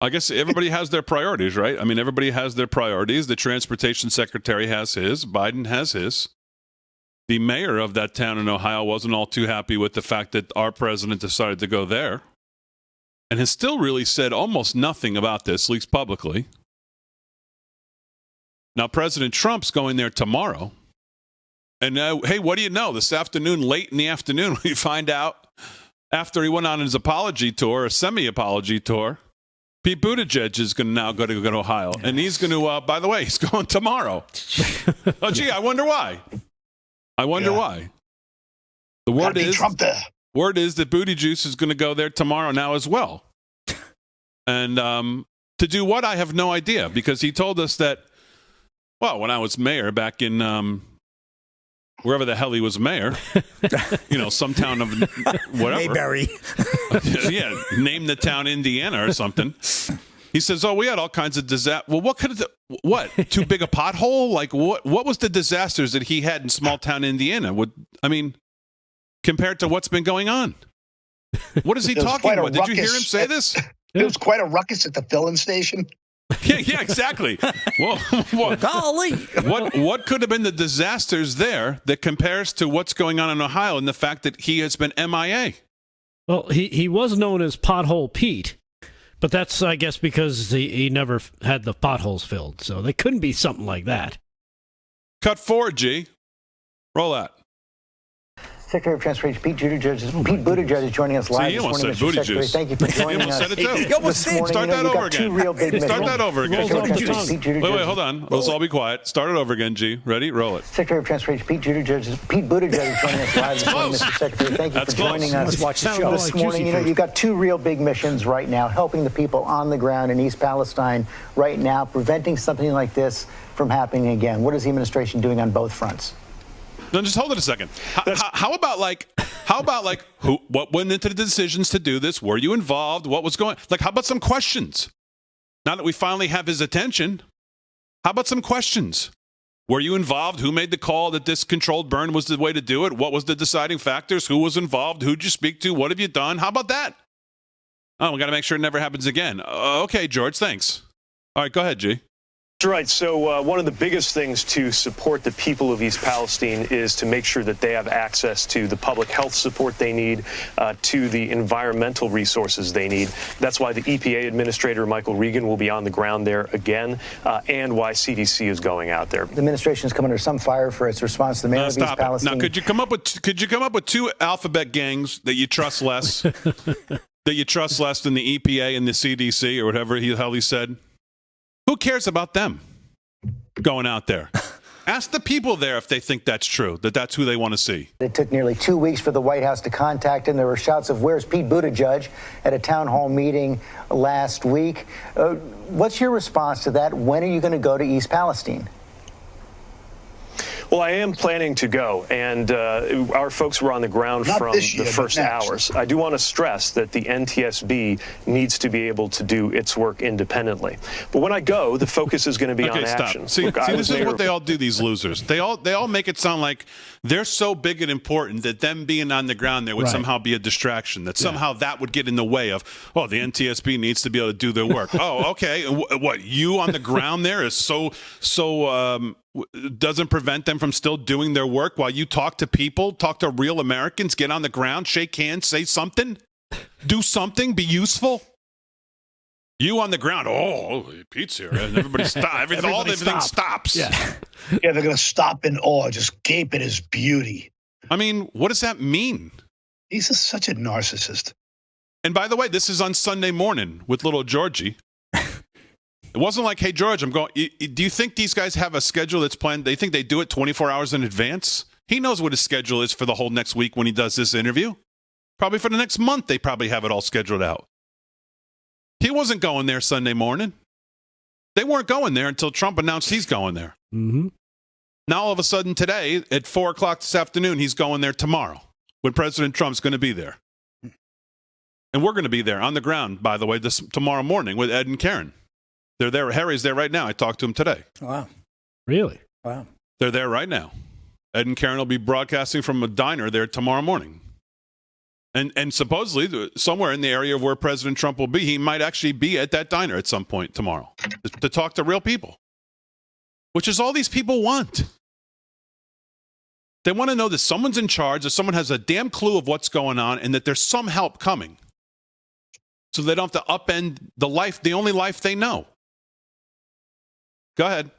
I guess everybody has their priorities, right? I mean, everybody has their priorities. The transportation secretary has his. Biden has his. The mayor of that town in Ohio wasn't all too happy with the fact that our president decided to go there and has still really said almost nothing about this, at least publicly. Now, President Trump's going there tomorrow. And, hey, what do you know? This afternoon, late in the afternoon, we find out after he went on his apology tour, a semi-apology tour, Pete Buttigieg is going to now go to Ohio. And he's going to, by the way, he's going tomorrow. Oh, gee, I wonder why. Why. The word is Trump there. Word is that Buttigieg is going to go there tomorrow now as well. And to do what, I have no idea, because he told us that, well, when I was mayor back in wherever the hell he was mayor, some town of whatever. Mayberry. Yeah, name the town Indiana or something. He says, we had all kinds of disaster. Well, what? Too big a pothole? Like, what was the disasters that he had in small town Indiana? Compared to what's been going on? What is he talking about? Did you hear him say this? It was quite a ruckus at the filling station. Yeah, exactly. Well, golly. What could have been the disasters there that compares to what's going on in Ohio and the fact that he has been MIA? Well, he was known as Pothole Pete, but that's, I guess, because he never had the potholes filled. So they couldn't be something like that. Cut 4, G. Roll that. Secretary of Transportation Pete Buttigieg is joining us live See, this morning, Mr. Secretary. Thank you for joining us. Said it too. This morning, Start that over again. Start that over again. Wait, hold on. Let's all be quiet. Start it over again, G. Ready? Roll it. Secretary of Transportation Pete Buttigieg is joining us live this morning, Mr. Secretary. Thank you for joining us. Let's watch the show This morning, you've got two real big missions right now, helping the people on the ground in East Palestine right now, preventing something like this from happening again. What is the administration doing on both fronts? No, just hold it a second. How about what went into the decisions to do this? Were you involved? What was going? How about some questions? Now that we finally have his attention, how about some questions? Were you involved? Who made the call that this controlled burn was the way to do it? What was the deciding factors? Who was involved? Who'd you speak to? What have you done? How about that? Oh, we got to make sure it never happens again. Okay, George, thanks. All right, go ahead, G. Right. So one of the biggest things to support the people of East Palestine is to make sure that they have access to the public health support they need, to the environmental resources they need. That's why the EPA Administrator, Michael Regan, will be on the ground there again, and why CDC is going out there. The administration has come under some fire for its response to the mayor of East Palestine. Now, could you come up with two alphabet gangs that you trust less, than the EPA and the CDC or whatever the hell he said? Who cares about them going out there? Ask the people there if they think that's true, that's who they want to see. It took nearly 2 weeks for the White House to contact him. There were shouts of, "Where's Pete Buttigieg?" at a town hall meeting last week. What's your response to that? When are you going to go to East Palestine? Well, I am planning to go, and our folks were on the ground from the first hours. I do want to stress that the NTSB needs to be able to do its work independently. But when I go, the focus is going to be on action. See, this is what they all do, these losers. They all make it sound like they're so big and important that them being on the ground there would somehow be a distraction, that somehow that would get in the way of, the NTSB needs to be able to do their work. Oh, okay. What, you on the ground there is so doesn't prevent them from still doing their work while you talk to people, talk to real Americans, get on the ground, shake hands, say something, do something, be useful. You on the ground, Pete's here, and everybody stops. Everything stops. Yeah, they're going to stop in awe, just gape at his beauty. I mean, what does that mean? He's such a narcissist. And by the way, this is on Sunday morning with little Georgie. It wasn't like, hey, George, I'm going. Do you think these guys have a schedule that's planned? They think they do it 24 hours in advance? He knows what his schedule is for the whole next week when he does this interview. Probably for the next month, they probably have it all scheduled out. He wasn't going there Sunday morning. They weren't going there until Trump announced he's going there. Mm-hmm. Now, all of a sudden today, at 4 o'clock this afternoon, he's going there tomorrow when President Trump's going to be there. And we're going to be there on the ground, by the way, tomorrow morning with Ed and Karen. They're there. Harry's there right now. I talked to him today. Wow. Really? Wow. They're there right now. Ed and Karen will be broadcasting from a diner there tomorrow morning. And supposedly, somewhere in the area of where President Trump will be, he might actually be at that diner at some point tomorrow to talk to real people, which is all these people want. They want to know that someone's in charge, that someone has a damn clue of what's going on, and that there's some help coming. So they don't have to upend the only life they know. Go ahead.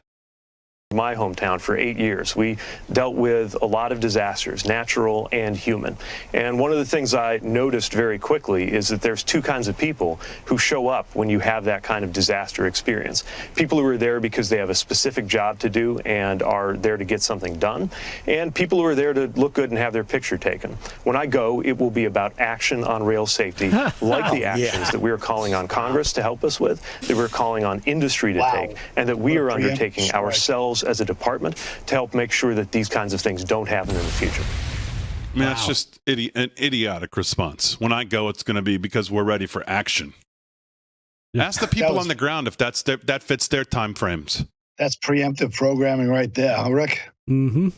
My hometown for 8 years. We dealt with a lot of disasters, natural and human. And one of the things I noticed very quickly is that there's two kinds of people who show up when you have that kind of disaster experience. People who are there because they have a specific job to do and are there to get something done, and people who are there to look good and have their picture taken. When I go, it will be about action on rail safety, like the actions that we are calling on Congress to help us with, that we're calling on industry to take, and that we are undertaking ourselves as a department to help make sure that these kinds of things don't happen in the future. I mean, that's just an idiotic response. When I go, it's going to be because we're ready for action. Ask the people on the ground if that fits their time frames. That's preemptive programming right there, huh, Rick? Mm-hmm.